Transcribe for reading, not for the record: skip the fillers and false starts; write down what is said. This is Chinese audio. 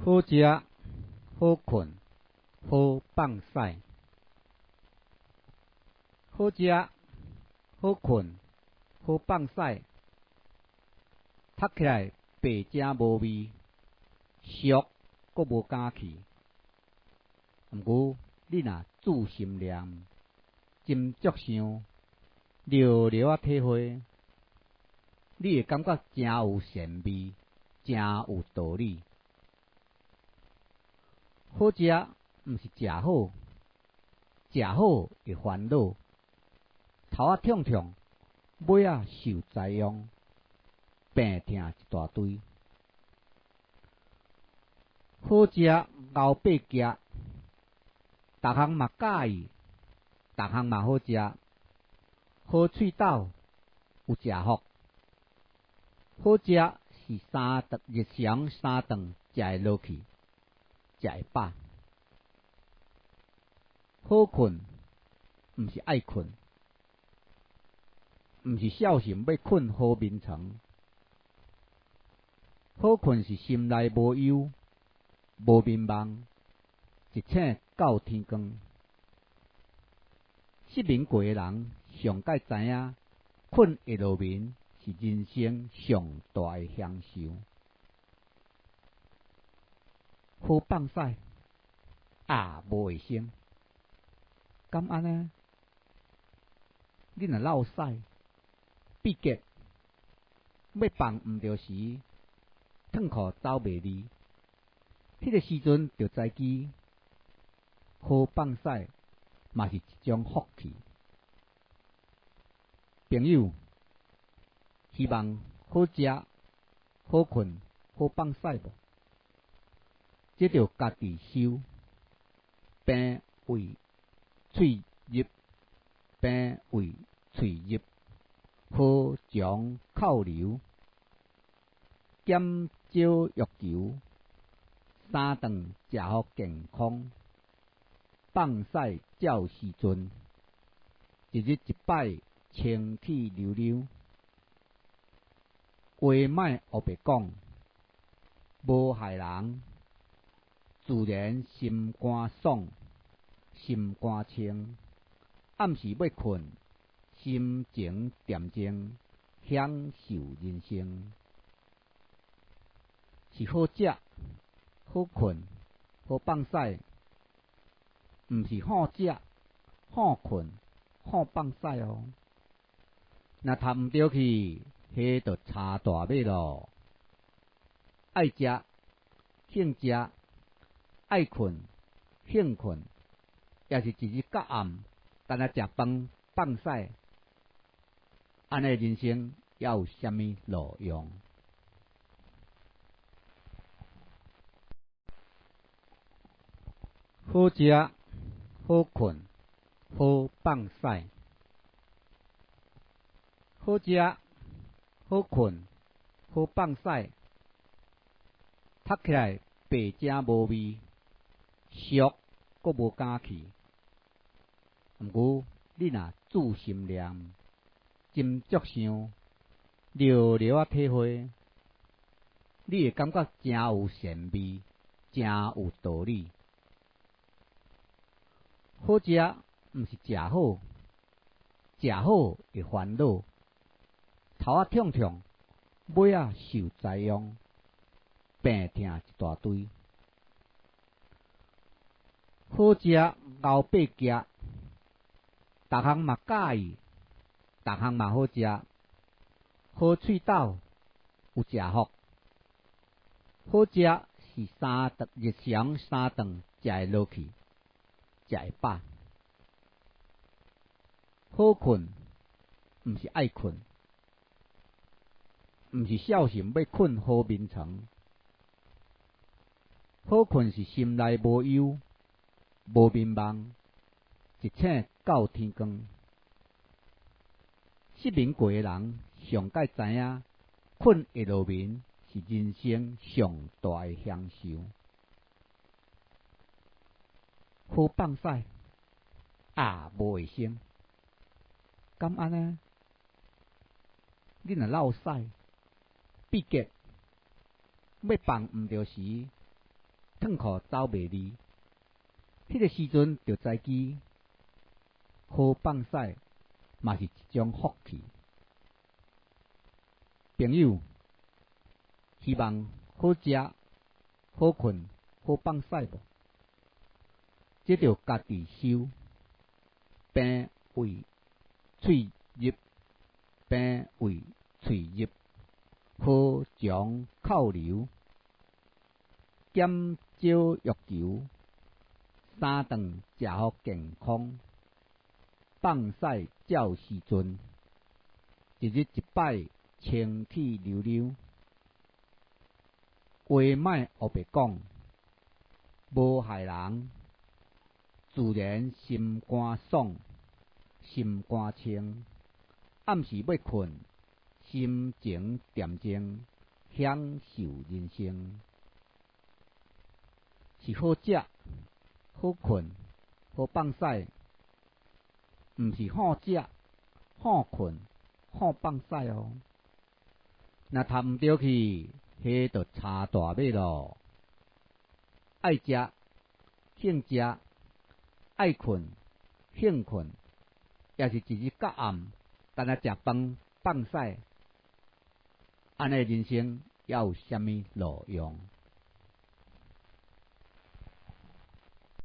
好食、好困、好放屎。好食、好困、好放屎。读起来白正无味，俗阁无敢去。毋过你若注心念，斟酌想，寥寥啊体会，你会感觉真有善味，真有道理。好食毋是食好，食好会烦恼，头啊痛痛，尾啊受灾殃，病痛一大堆。好食熬八夹，逐项嘛喜意，逐项嘛好食。好喙斗有食福，好食是日常三顿食会落去，食会饱。好困毋是爱困，毋是孝心要困好眠床。好困是心内无忧，无眠梦，一醒到天光。失眠过的人上界知影，困会落眠是人生上大的享受。好放屎也无卫生，敢安呢？你若落屎，闭结要放毋着时，脱裤走袂离，迄个时阵就知记，好放屎嘛是一种福气。朋友，希望好食、好困、好放屎无？这着家己修，病胃喙入，病胃喙入，好肠扣流，减少欲求，三顿食好健康，放屎照时阵，一日一摆清气溜溜。话莫黑白讲，无害人，自然心肝爽，心肝清。暗时要困，心情恬静，享受人生。是好食、好困、好放屎，毋是好食、好困、好放屎哦。若读毋着去，迄就差大尾咯。爱食、兴食，爱困、兴困，也是一日到暗，干那食饭放屎，安尼人生还有啥物路用？好食、好困、好放屎。好食、好困、好放屎，读起来白正无味，俗阁无敢去。毋过你若注心念，斟酌想，寥寥啊体会，你会感觉真有善味，真有道理。好食毋是食好，食好会烦恼，头啊痛痛，尾啊受灾殃，病痛一大堆。好食熬八夹，逐项嘛喜意，逐项嘛好食。好喙斗有食福，好食是日常三顿食会落去，食会饱。好困毋是爱困，毋是孝心要困好眠床。好困是心内无忧，无眠梦，一醒到天光。失眠过的人上界知影，困会落眠是人生上大的享受。好放屎也无卫生，敢安呢？你若落屎，闭结要放毋着时，脱裤走袂离。迄个时阵就知记，好放屎嘛是一种福气。朋友，希望好食、好困、好放屎无？这着家己收，病胃喙入，病胃喙入，好将扣留，减少欲求，3顿食好健康，放屎照时阵，一日一摆清气溜溜，话莫黑白讲，无害人，自然心肝爽，心肝清。暗时要困，心情恬静，享受人生。是好食、好困、好放屎，毋是好食、好困、好放屎哦。若趁毋着去，迄就差大尾咯。爱食，兴食，爱困，兴困，也是一日到暗，干那食饭放屎，安尼人生还有啥物路用？